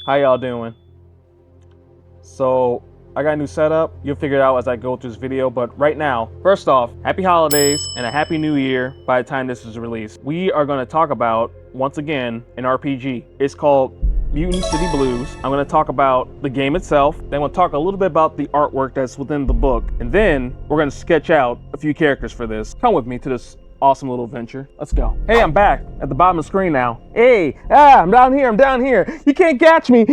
How y'all doing? So I got a new setup. You'll figure it out as I go through this video, but right now, first off, happy holidays and a happy new year by the time this is released. We are going to talk about, once again, an RPG. It's called Mutant City Blues. I'm going to talk about the game itself, then we'll talk a little bit about the artwork that's within the book, and then we're going to sketch out a few characters for this. Come with me to this awesome little adventure. Let's go. Hey, I'm back at the bottom of the screen now. Hey, I'm down here. You can't catch me.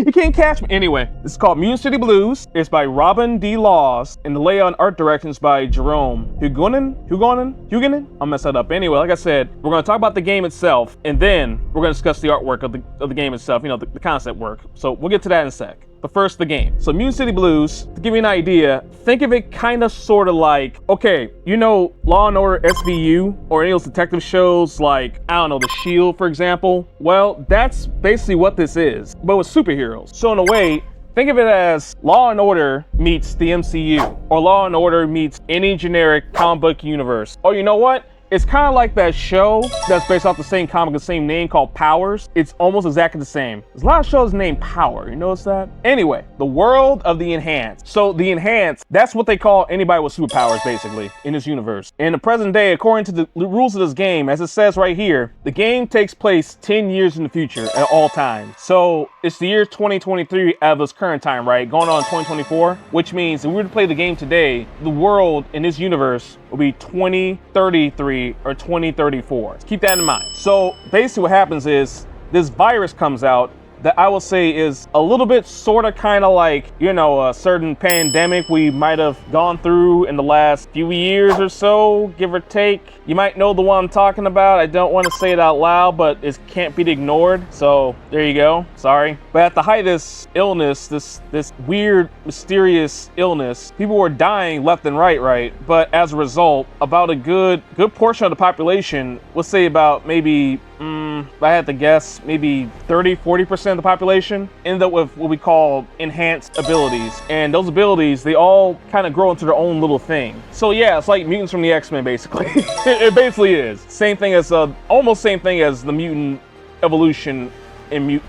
Anyway, this is called Mutant City Blues. It's by Robin D. Laws, and the layout and art directions by Jerome Hugonen. I'll mess that up. Anyway, like I said, we're going to talk about the game itself, and then we're going to discuss the artwork of the game itself, the concept work. So we'll get to that in a sec. But first, the game. So Mutant City Blues, to give you an idea, think of it kind of sort of like, okay, Law and Order SVU or any of those detective shows like, I don't know, The Shield, for example. Well, that's basically what this is, but with superheroes. So in a way, think of it as Law and Order meets the MCU, or Law and Order meets any generic comic book universe. Oh, you know what? It's kind of like that show that's based off the same comic, the same name, called Powers. It's almost exactly the same. There's a lot of shows named Power, you notice that? Anyway, the world of the Enhanced. So the Enhanced, that's what they call anybody with superpowers, basically, in this universe. In the present day, according to the rules of this game, as it says right here, the game takes place 10 years in the future at all times. So it's the year 2023 at this current time, right? Going on 2024, which means if we were to play the game today, the world in this universe will be 2033 or 2034. Keep that in mind. So basically what happens is this virus comes out that I will say is a little bit sort of kind of like, a certain pandemic we might have gone through in the last few years or so, give or take. You might know the one I'm talking about. I don't want to say it out loud, but it can't be ignored. So there you go. Sorry. But at the height of this illness, this weird, mysterious illness, people were dying left and right. But as a result, about a good portion of the population, let's say about maybe, if I had to guess, maybe 30-40% of the population ended up with what we call enhanced abilities. And those abilities, they all kind of grow into their own little thing. So yeah, it's like mutants from the X-Men, basically. It basically is. Same thing as, almost same thing as the mutant evolution in the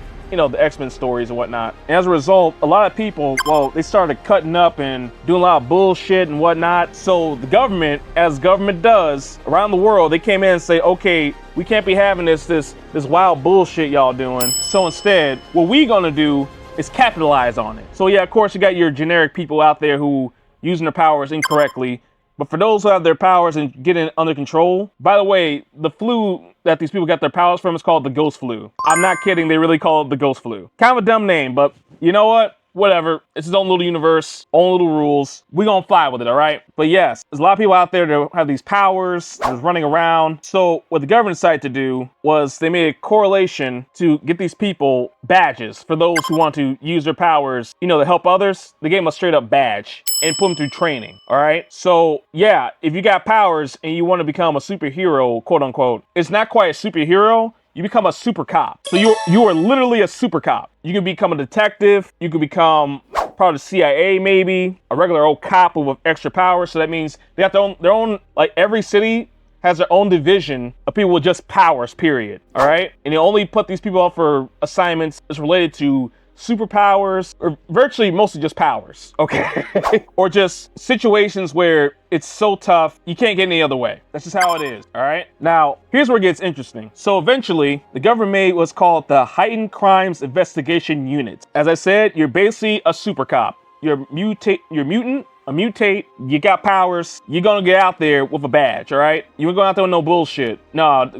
X-Men stories and whatnot. And as a result, a lot of people, they started cutting up and doing a lot of bullshit and whatnot. So the government, as government does around the world, they came in and say, okay, we can't be having this wild bullshit y'all doing. So instead, what we gonna do is capitalize on it. So yeah, of course, you got your generic people out there who using their powers incorrectly. But for those who have their powers and get it under control, by the way, the flu that these people got their powers from is called the ghost flu. I'm not kidding, they really call it the ghost flu. Kind of a dumb name, but you know what? Whatever. It's his own little universe, own little rules. We gonna fly with it, all right? But yes, there's a lot of people out there that have these powers, that's running around. So what the government decided to do was they made a correlation to get these people badges for those who want to use their powers, to help others. They gave them a straight up badge and put them through training, all right? So yeah, if you got powers and you want to become a superhero, quote unquote, it's not quite a superhero. You become a super cop. So you are literally a super cop. You can become a detective. You can become part of the CIA, maybe a regular old cop with extra powers. So that means they have their own, like every city has their own division of people with just powers, period. All right. And they only put these people up for assignments that's related to superpowers, or virtually mostly just powers, okay? Or just situations where it's so tough you can't get any other way. That's just how it is, all right? Now, here's where it gets interesting. So eventually, the government made what's called the Heightened Crimes Investigation Unit. As I said, you're basically a super cop. You're a mutant, you got powers, you're gonna get out there with a badge, all right? You ain't going out there with no bullshit. No,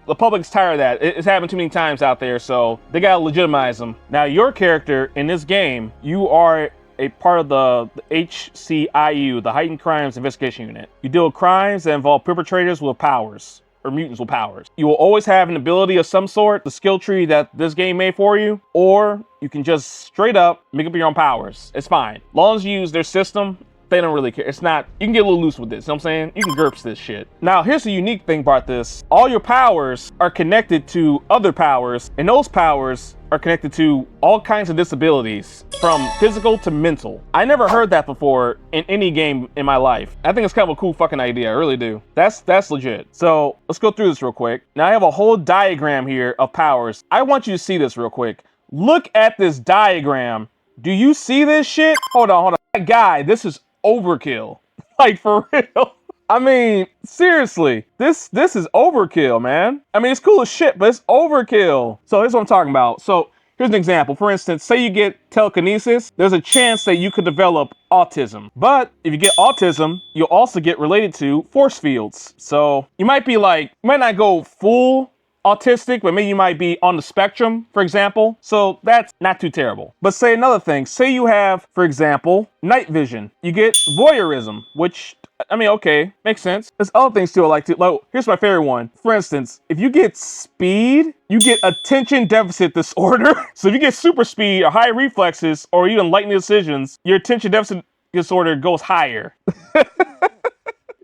the public's tired of that. It's happened too many times out there, so they gotta legitimize them. Now, your character in this game, you are a part of the HCIU, the Heightened Crimes Investigation Unit. You deal with crimes that involve perpetrators with powers, or mutants with powers. You will always have an ability of some sort, the skill tree that this game made for you, or you can just straight up make up your own powers. It's fine. As long as you use their system, they don't really care. It's not, you can get a little loose with this, you know what I'm saying? You can GURPS this shit. Now, here's the unique thing about this. All your powers are connected to other powers, and those powers are connected to all kinds of disabilities, from physical to mental. I never heard that before in any game in my life. I think it's kind of a cool fucking idea, I really do. That's legit. So let's go through this real quick. Now I have a whole diagram here of powers. I want you to see this real quick. Look at this diagram. Do you see this shit? Hold on. Guy, this is overkill. Like, for real. I mean, seriously, this is overkill, man. I mean, it's cool as shit, but it's overkill. So here's what I'm talking about. So here's an example. For instance, say you get telekinesis, there's a chance that you could develop autism. But if you get autism, you'll also get related to force fields. So you might be like, you might not go full autistic, but maybe you might be on the spectrum, for example. So that's not too terrible. But say another thing. Say you have, for example, night vision. You get voyeurism, which, I mean, okay, makes sense. There's other things too I like to, like, here's my favorite one. For instance, if you get speed, you get attention deficit disorder. So if you get super speed or high reflexes or even lightning decisions, your attention deficit disorder goes higher.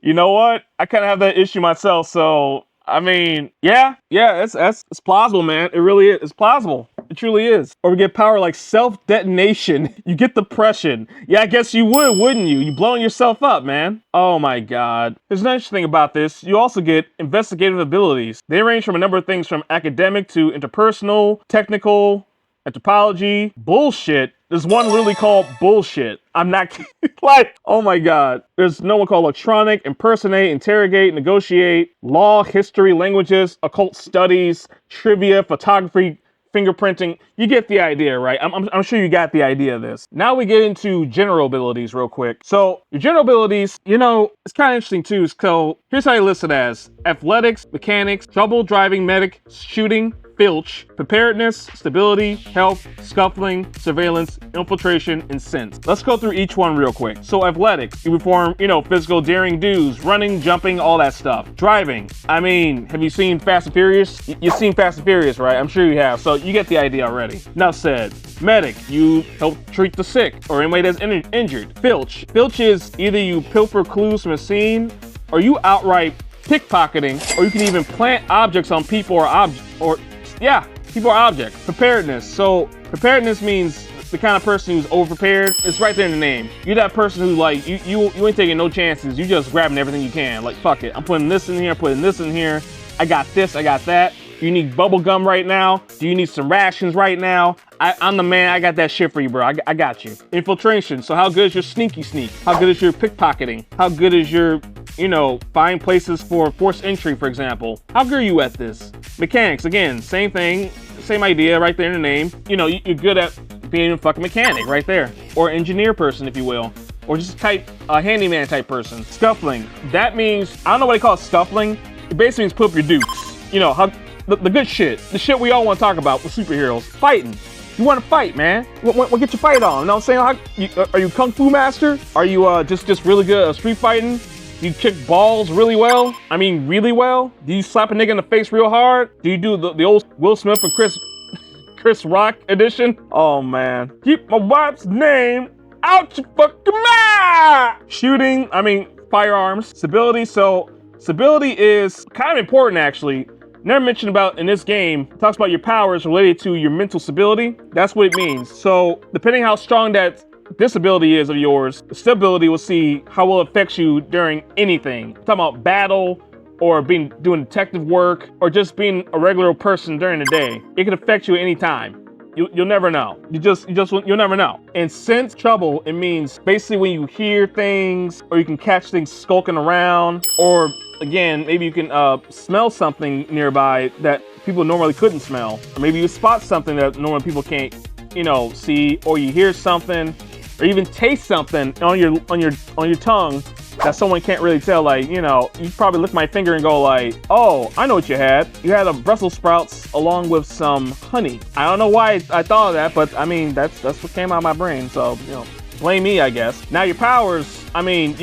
You know what? I kind of have that issue myself, so I mean, yeah, it's plausible, man. It really is. It's plausible. It truly is. Or we get power like self-detonation. You get depression. Yeah, I guess you would, wouldn't you? You blowing yourself up, man. Oh my God. There's an interesting thing about this. You also get investigative abilities. They range from a number of things from academic to interpersonal, technical, anthropology, bullshit. There's one literally called bullshit. I'm not kidding. Like, oh my God. There's no one called electronic, impersonate, interrogate, negotiate, law, history, languages, occult studies, trivia, photography, fingerprinting. You get the idea, right? I'm sure you got the idea of this. Now we get into general abilities real quick. So your general abilities, you know, it's kind of interesting too. So here's how you list it as: athletics, mechanics, trouble driving, medic, shooting, filch, preparedness, stability, health, scuffling, surveillance, infiltration, and sense. Let's go through each one real quick. So athletic, you perform, you know, physical daring do's, running, jumping, all that stuff. Driving, I mean, have you seen Fast and Furious? You've seen Fast and Furious, right? I'm sure you have, so you get the idea already. Now said, medic, you help treat the sick or anybody that's injured. Filch is either you pilfer clues from a scene or you outright pickpocketing, or you can even plant objects on people or people or objects. Preparedness. So preparedness means the kind of person who's over-prepared. It's right there in the name. You're that person who, like, you ain't taking no chances. You just grabbing everything you can. Like, fuck it. I'm putting this in here, putting this in here. I got this, I got that. You need bubble gum right now? Do you need some rations right now? I'm the man. I got that shit for you, bro. I got you. Infiltration. So how good is your sneaky sneak? How good is your pickpocketing? How good is your, you know, find places for forced entry, for example? How good are you at this? Mechanics. Again, same thing, same idea right there in the name. You know, you're good at being a fucking mechanic right there. Or engineer person, if you will. Or just type a handyman type person. Scuffling. That means, I don't know what they call scuffling. It basically means put up your dukes. You know, how the good shit. The shit we all want to talk about with superheroes. Fighting. You want to fight, man. What get your fight on? You know what I'm saying? Are you Kung Fu master? Are you just really good at street fighting? Do you kick balls really well? I mean, really well? Do you slap a nigga in the face real hard? Do you do the old Will Smith and Chris Rock edition? Oh, man. Keep my wife's name out your fucking mouth! Shooting, I mean, firearms. Stability, so stability is kind of important, actually. Never mentioned about in this game, it talks about your powers related to your mental stability. That's what it means. So depending how strong that disability is of yours, the stability will see how well it affects you during anything. I'm talking about battle or doing detective work or just being a regular person during the day. It can affect you at any time. You'll never know. You'll never know. And sense trouble, it means basically when you hear things or you can catch things skulking around, or again, maybe you can smell something nearby that people normally couldn't smell. Or maybe you spot something that normally people can't, you know, see, or you hear something, or even taste something on your tongue that someone can't really tell. Like, you know, you probably lift my finger and go like, oh, I know what you had. You had a Brussels sprouts along with some honey. I don't know why I thought of that, but I mean, that's what came out of my brain. So, you know, blame me, I guess. Now your powers, I mean, I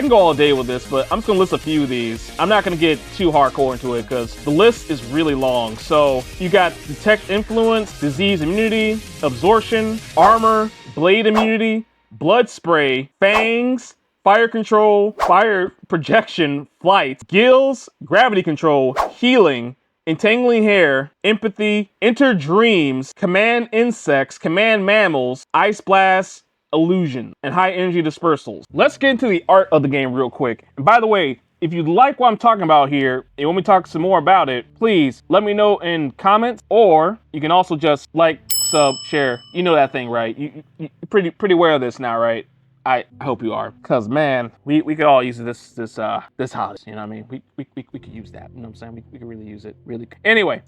can go all day with this, but I'm just gonna list a few of these. I'm not gonna get too hardcore into it because the list is really long. So you got detect influence, disease immunity, absorption, armor, blade immunity, blood spray, fangs, fire control, fire projection, flight, gills, gravity control, healing, entangling hair, empathy, enter dreams, command insects, command mammals, ice blast, illusion, and high energy dispersals. Let's get into the art of the game real quick. And by the way, if you like what I'm talking about here and you want me to talk some more about it, please let me know in comments, or you can also just like, sub, share. You know that thing, right? You're pretty aware of this now, right? I hope you are, cause man, we could all use this holiday. You know what I mean? We could use that. You know what I'm saying? We could really use it. Really. Anyway,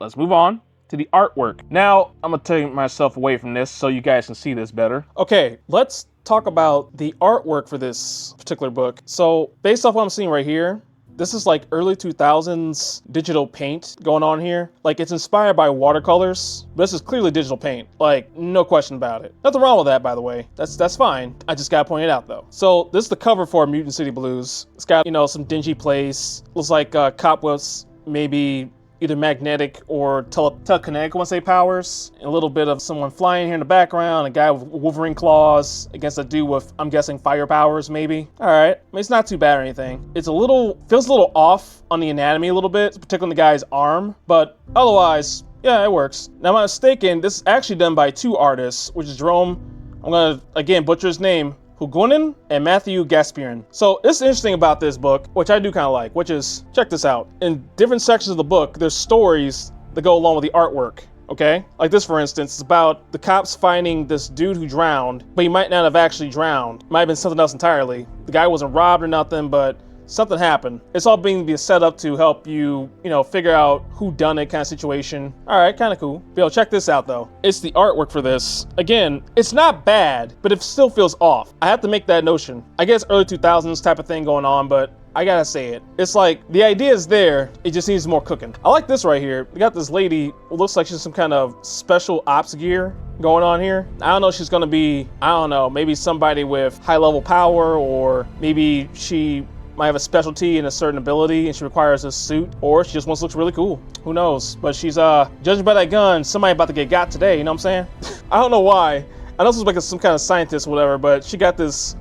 let's move on to the artwork. Now I'm gonna take myself away from this so you guys can see this better. Okay, let's talk about the artwork for this particular book. So based off what I'm seeing right here, this is like early 2000s digital paint going on here. Like it's inspired by watercolors, but this is clearly digital paint. Like no question about it. Nothing wrong with that, by the way. That's fine. I just gotta point it out though. So this is the cover for Mutant City Blues. It's got, you know, some dingy place. Looks like Cop was maybe either magnetic or telekinetic, I want to say, powers. And a little bit of someone flying here in the background, a guy with Wolverine claws against a dude with, I'm guessing, fire powers, maybe. All right, I mean, it's not too bad or anything. Feels a little off on the anatomy a little bit, particularly on the guy's arm, but otherwise, yeah, it works. Now, am I mistaken? This is actually done by two artists, which is Jerome, I'm gonna, again, butcher his name, Huguenin and Matthew Gaspian. So this is interesting about this book, which I do kind of like, which is, check this out. In different sections of the book, there's stories that go along with the artwork, okay? Like this, for instance, it's about the cops finding this dude who drowned, but he might not have actually drowned. It might have been something else entirely. The guy wasn't robbed or nothing, but something happened. It's all being set up to help you, you know, figure out who done it kind of situation. All right, kind of cool. Yo, check this out though. It's the artwork for this. Again, it's not bad, but it still feels off. I have to make that notion. I guess early 2000s type of thing going on, but I gotta say it. It's like the idea is there, it just needs more cooking. I like this right here. We got this lady who looks like she's some kind of special ops gear going on here. I don't know if she's gonna be, I don't know, maybe somebody with high level power, or maybe she might have a specialty in a certain ability and she requires a suit, or she just wants to look really cool. Who knows? But she's judging by that gun, somebody about to get got today, you know what I'm saying? I don't know why. I know this was like some kind of scientist or whatever, but she got this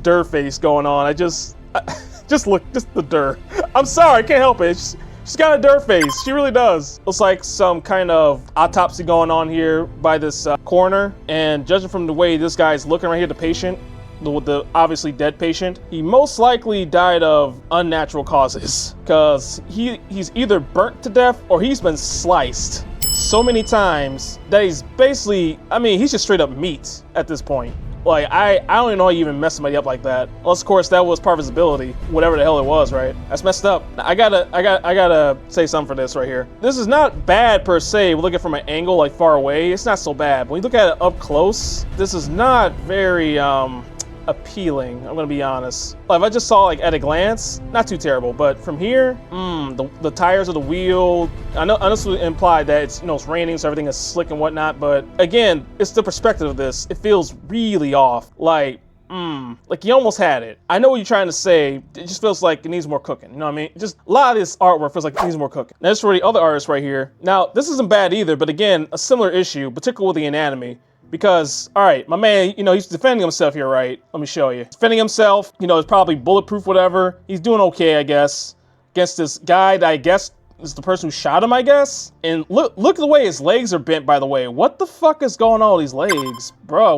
dir face going on. Just the dir. I'm sorry, I can't help it. She's got a dir face. She really does. Looks like some kind of autopsy going on here by this coroner, and judging from the way this guy's looking right here, the patient, the obviously dead patient, he most likely died of unnatural causes, because he's either burnt to death or he's been sliced so many times that he's basically, I mean, he's just straight up meat at this point. Like, I don't even know how you even mess somebody up like that. Unless, of course, that was part of his ability, whatever the hell it was, right? That's messed up. I gotta say something for this right here. This is not bad per se. We're looking from an angle, like far away. It's not so bad. But when you look at it up close, this is not very appealing, I'm gonna be honest. Like, if I just saw like at a glance, not too terrible, but from here, the tires of the wheel, I know this would imply that it's, you know, it's raining, so everything is slick and whatnot, but again, it's the perspective of this. It feels really off. Like you almost had it. I know what you're trying to say. It just feels like it needs more cooking. You know what I mean? Just a lot of this artwork feels like it needs more cooking. Now, this for the other artists right here. Now, this isn't bad either, but again, a similar issue, particularly with the anatomy. Because, all right, my man, you know, he's defending himself here, right? Let me show you. Defending himself, you know, it's probably bulletproof, whatever. He's doing okay, I guess, against this guy that I guess is the person who shot him, I guess. And look at the way his legs are bent, by the way. What the fuck is going on with these legs? Bro,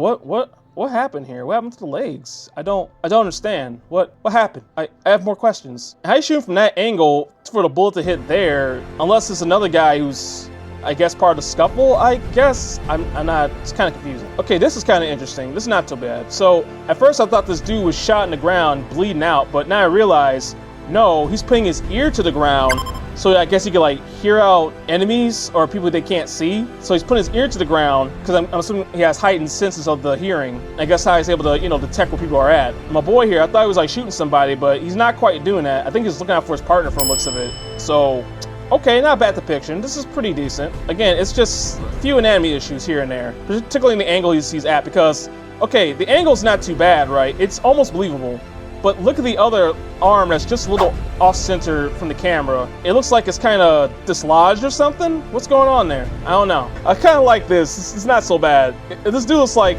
what happened here? What happened to the legs? I don't understand. What happened? I have more questions. How you shooting from that angle for the bullet to hit there, unless it's another guy who's, I guess, part of the scuffle, I guess. I'm not, it's kind of confusing. Okay, this is kind of interesting. This is not too bad. So, at first I thought this dude was shot in the ground, bleeding out, but now I realize, no, he's putting his ear to the ground, so I guess he can, like, hear out enemies or people they can't see. So he's putting his ear to the ground, because I'm assuming he has heightened senses of the hearing. I guess how he's able to, you know, detect where people are at. My boy here, I thought he was, like, shooting somebody, but he's not quite doing that. I think he's looking out for his partner from the looks of it. So, okay, not bad depiction. This is pretty decent. Again, it's just a few anatomy issues here and there, particularly in the angle he's at, because, okay, the angle's not too bad, right? It's almost believable. But look at the other arm that's just a little off-center from the camera. It looks like it's kind of dislodged or something. What's going on there? I don't know. I kind of like this. It's not so bad. This dude looks like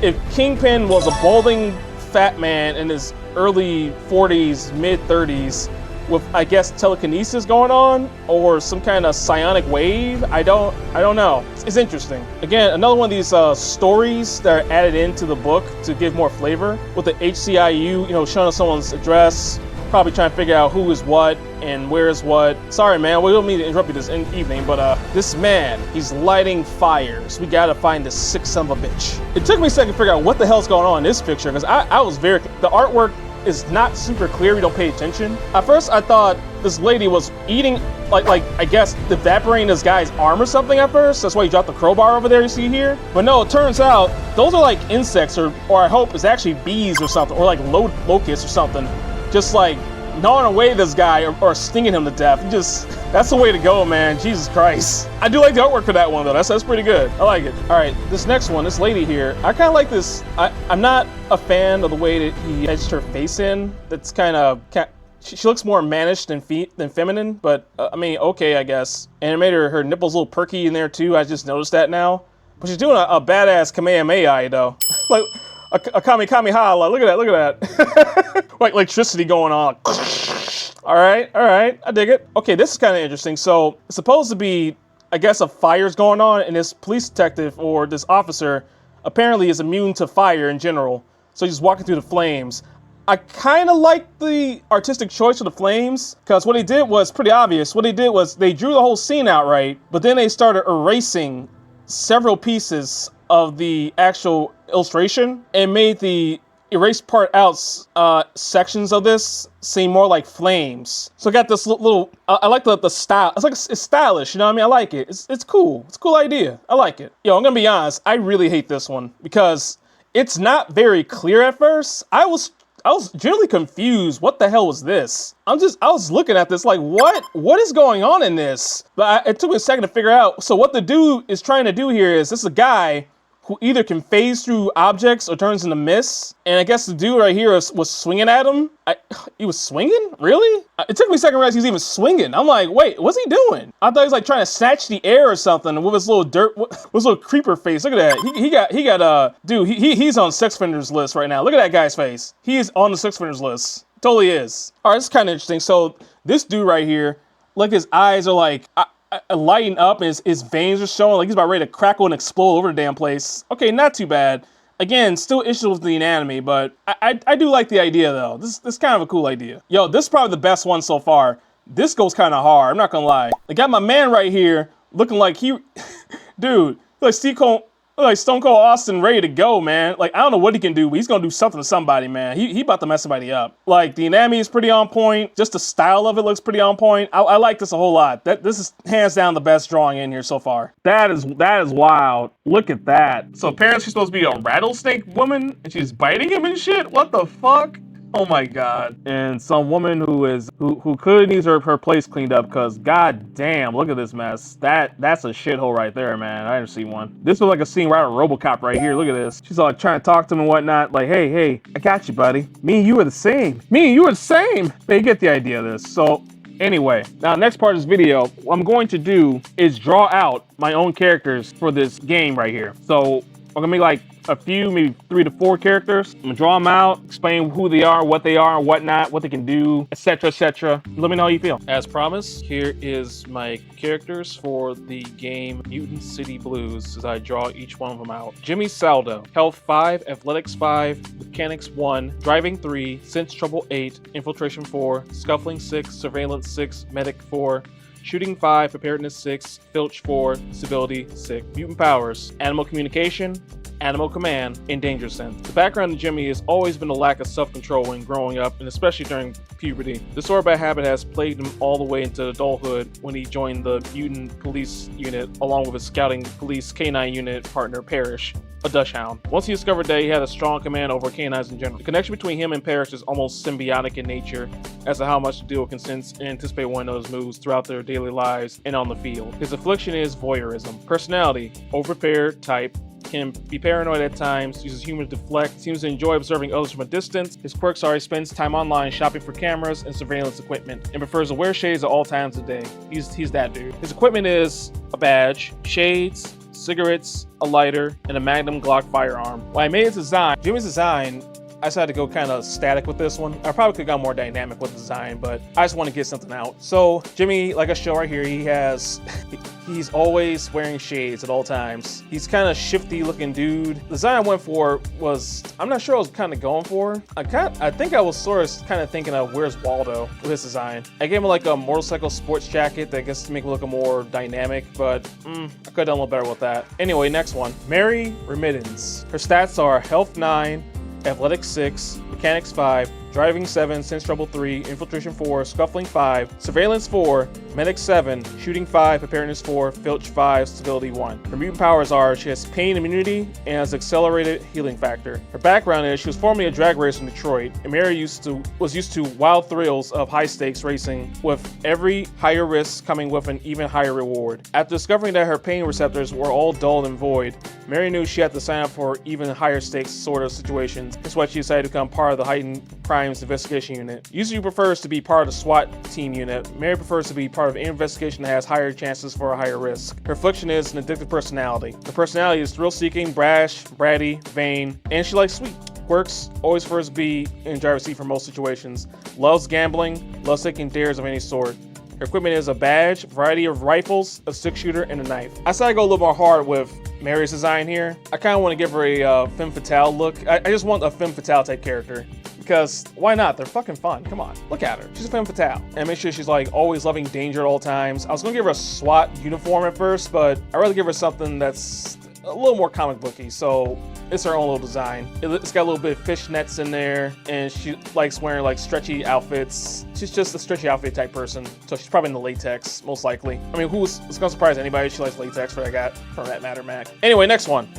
if Kingpin was a balding fat man in his early 40s, mid 30s, with, I guess, telekinesis going on, or some kind of psionic wave. I don't know. It's interesting. Again, another one of these stories that are added into the book to give more flavor, with the HCIU, you know, showing us someone's address, probably trying to figure out who is what and where is what. Sorry, man, we don't mean to interrupt you this evening, but This man, he's lighting fires. We gotta find this sick son of a bitch. It took me a second to figure out what the hell's going on in this picture, because I was the artwork is not super clear, we don't pay attention. At first I thought this lady was eating, like I guess evaporating this guy's arm or something at first. That's why he dropped the crowbar over there you see here. But no, it turns out those are like insects, or I hope it's actually bees or something, or like locusts or something. Just like gnawing away this guy or stinging him to death. That's the way to go, man. Jesus Christ. I do like the artwork for that one though. That's pretty good. I like it. All right, this next one, this lady here, I kind of like this. I'm not a fan of the way that he edged her face in. That's kind of, she looks more mannish than feminine, but I mean, okay, I guess. And it made her nipples a little perky in there too. I just noticed that now. But she's doing a badass Kamehameha though. Like a Kamehameha. Look at that. Like electricity going on. All right, I dig it. Okay, this is kind of interesting. So it's supposed to be, I guess, a fire's going on, and this police detective or this officer apparently is immune to fire in general. So he's walking through the flames. I kind of like the artistic choice of the flames, because what they did was pretty obvious. What they did was they drew the whole scene outright, but then they started erasing several pieces of the actual illustration and made the erased part out sections of this seem more like flames. So I got this little, I like the style. It's stylish, you know what I mean? I like it. It's cool. It's a cool idea. I like it. Yo, I'm gonna be honest. I really hate this one because it's not very clear at first. I was generally confused. What the hell was this? I was looking at this like, what is going on in this? But it took me a second to figure out. So what the dude is trying to do here is, this is a guy who either can phase through objects or turns into mist. And I guess the dude right here was swinging at him. He was swinging? Really? It took me a second to realize he was even swinging. I'm like, wait, what's he doing? I thought he was like trying to snatch the air or something with his little with his little creeper face. Look at that. He got dude, he's on sex offenders list right now. Look at that guy's face. He is on the sex offenders list. Totally is. All right, this is kind of interesting. So this dude right here, like his eyes are like, lighting up, and his veins are showing like he's about ready to crackle and explode over the damn place. Okay, not too bad. Again, still issues with the anatomy, but I do like the idea though. This is kind of a cool idea. Yo, this is probably the best one so far. This goes kind of hard, I'm not gonna lie. I got my man right here looking like dude, like Stone Cold Austin ready to go, man. Like, I don't know what he can do, but he's gonna do something to somebody, man. He about to mess somebody up. Like, the anatomy is pretty on point. Just the style of it looks pretty on point. I like this a whole lot. This is hands down the best drawing in here so far. That is wild. Look at that. So apparently she's supposed to be a rattlesnake woman, and she's biting him and shit? What the fuck? Oh my god. And some woman who could need her place cleaned up, because god damn, look at this mess. That's a shithole right there, man. I didn't see one. This was like a scene right out of RoboCop right here. Look at this. She's all trying to talk to him and whatnot. Like, hey, I got you, buddy. Me and you are the same. Me and you are the same. They get the idea of this. So anyway, now next part of this video, what I'm going to do is draw out my own characters for this game right here. So I'm gonna make like a few, maybe 3 to 4 characters. I'm gonna draw them out, explain who they are, what whatnot, what they can do, etc., etc. Let me know how you feel. As promised, here is my characters for the game Mutant City Blues as I draw each one of them out. Jimmy Saldo, Health 5, Athletics 5, Mechanics 1, Driving 3, Sense Trouble 8, Infiltration 4, Scuffling 6, Surveillance 6, Medic 4, Shooting 5, Preparedness 6, Filch 4, Disability 6. Mutant powers: Animal Communication, Animal Command, and Danger Sense. The background of Jimmy has always been a lack of self-control when growing up, and especially during puberty. This sort of bad habit has plagued him all the way into adulthood when he joined the mutant police unit along with his scouting police K9 unit partner Parrish, a Dachshund. Once he discovered that he had a strong command over canines in general, the connection between him and Parrish is almost symbiotic in nature as to how much to deal with, sense and anticipate one another's moves throughout their daily lives and on the field. His affliction is voyeurism. Personality: overprepared type, can be paranoid at times, uses humor to deflect, seems to enjoy observing others from a distance. His quirks are he spends time online shopping for cameras and surveillance equipment, and prefers to wear shades at all times of day. He's that dude. His equipment is a badge, shades, cigarettes, a lighter, and a Magnum Glock firearm. When I made his design, Jimmy's design, I decided to go kind of static with this one. I probably could have gone more dynamic with the design, but I just want to get something out. So Jimmy, like I show right here, he's always wearing shades at all times. He's kind of shifty looking dude. The design I went for was, I'm not sure what I was kind of going for. I think I was sort of kind of thinking of Where's Waldo with his design. I gave him like a motorcycle sports jacket that gets to make him look more dynamic, but I could have done a little better with that. Anyway, next one. Mary Remittance. Her stats are Health 9, Athletics 6, Mechanics 5, Driving 7, Sense Trouble 3, Infiltration 4, Scuffling 5, Surveillance 4, Medic 7, Shooting 5, Preparedness 4, Filch 5, Stability 1. Her mutant powers are she has pain immunity and has accelerated healing factor. Her background is she was formerly a drag racer in Detroit, and Mary was used to wild thrills of high stakes racing, with every higher risk coming with an even higher reward. After discovering that her pain receptors were all dull and void, Mary knew she had to sign up for even higher stakes sort of situations. That's why she decided to become part of the heightened crimes investigation unit. Usually prefers to be part of the SWAT team unit. Mary prefers to be part of any investigation that has higher chances for a higher risk. Her affliction is an addictive personality. Her personality is thrill-seeking, brash, bratty, vain, and she likes sweet. Quirks, always prefers to be in driver's seat for most situations. Loves gambling, loves taking dares of any sort. Her equipment is a badge, variety of rifles, a six-shooter, and a knife. I decided to go a little more hard with Mary's design here. I kind of want to give her a femme fatale look. I just want a femme fatale type character. Because why not? They're fucking fun. Come on, look at her. She's a femme fatale. And make sure she's like always loving danger at all times. I was gonna give her a SWAT uniform at first, but I'd rather give her something that's a little more comic booky. So it's her own little design. It's got a little bit of fishnets in there, and she likes wearing like stretchy outfits. She's just a stretchy outfit type person, so she's probably in the latex, most likely. I mean, it's gonna surprise anybody she likes latex for that matter, Mac. Anyway, next one.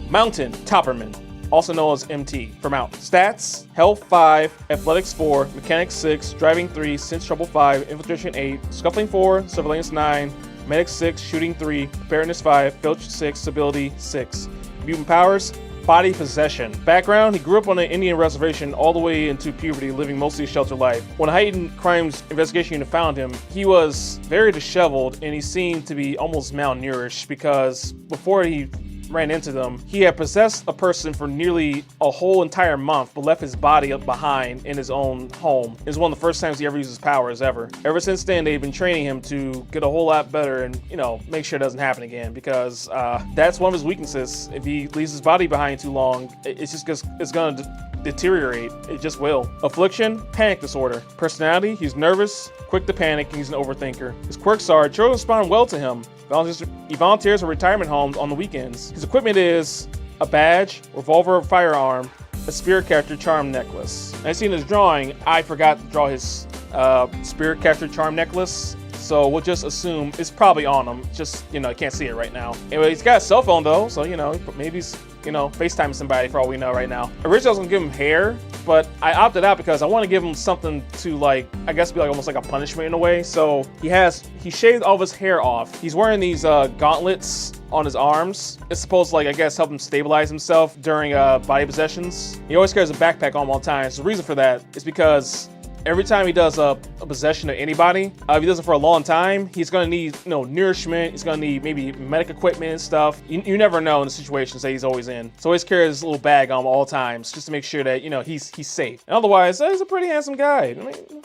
Mountain Topperman, also known as MT for Mountain. Stats, Health 5, Athletics 4, Mechanics 6, Driving 3, Sense Trouble 5, Infiltration 8, Scuffling 4, Surveillance 9, Medic 6, Shooting 3, Preparedness 5, Filch 6, Stability 6. Mutant powers, Body Possession. Background, he grew up on an Indian reservation all the way into puberty, living mostly a sheltered life. When a heightened crimes investigation unit found him, he was very disheveled and he seemed to be almost malnourished because before he ran into them, he had possessed a person for nearly a whole entire month, but left his body behind in his own home. It was one of the first times he ever used his powers ever. Ever since then, they've been training him to get a whole lot better and, make sure it doesn't happen again, because that's one of his weaknesses. If he leaves his body behind too long, it's gonna deteriorate. It just will. Affliction, panic disorder. Personality, he's nervous, quick to panic, and he's an overthinker. His quirks are children respond well to him. He volunteers at retirement homes on the weekends. His equipment is a badge, revolver, firearm, a spirit catcher charm necklace. I see in his drawing, I forgot to draw his spirit catcher charm necklace. So we'll just assume it's probably on him. Just, I can't see it right now. Anyway, he's got a cell phone though, so, maybe he's, FaceTiming somebody for all we know right now. Originally, I was gonna give him hair, but I opted out because I want to give him something to be almost like a punishment in a way. So he shaved all of his hair off. He's wearing these gauntlets on his arms. It's supposed to, help him stabilize himself during body possessions. He always carries a backpack on him all the time. So the reason for that is because every time he does a possession of anybody, if he does it for a long time, he's gonna need, nourishment. He's gonna need maybe medic equipment and stuff. You never know in the situations that he's always in. So always carries this little bag on him all times, just to make sure that he's safe. And otherwise, he's a pretty handsome guy. I mean,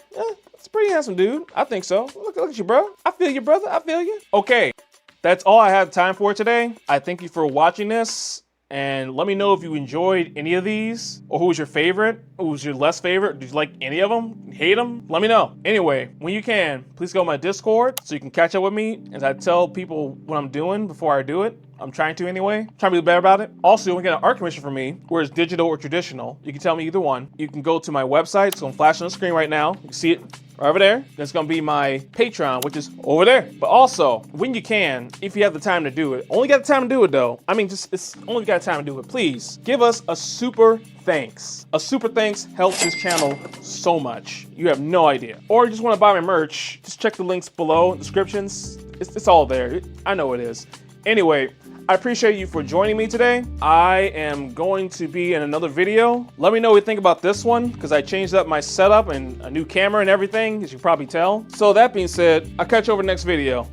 it's a pretty handsome dude. I think so. Look at you, bro. I feel you, brother. I feel you. Okay, that's all I have time for today. I thank you for watching this. And let me know if you enjoyed any of these, or who was your favorite, who was your less favorite. Did you like any of them? Hate them? Let me know. Anyway, when you can, please go to my Discord so you can catch up with me as I tell people what I'm doing before I do it. I'm trying to anyway. Trying to be better about it. Also, you can get an art commission from me, where it's digital or traditional. You can tell me either one. You can go to my website. It's going to flash on the screen right now. You can see it right over there. That's going to be my Patreon, which is over there. But also, when you can, if you have the time to do it, only got the time to do it though. I mean, it's only got time to do it. Please give us a super thanks. A super thanks helps this channel so much. You have no idea. Or you just want to buy my merch, just check the links below, descriptions. It's all there. I know it is. Anyway, I appreciate you for joining me today. I am going to be in another video. Let me know what you think about this one, because I changed up my setup and a new camera and everything, as you can probably tell. So that being said, I'll catch you over the next video.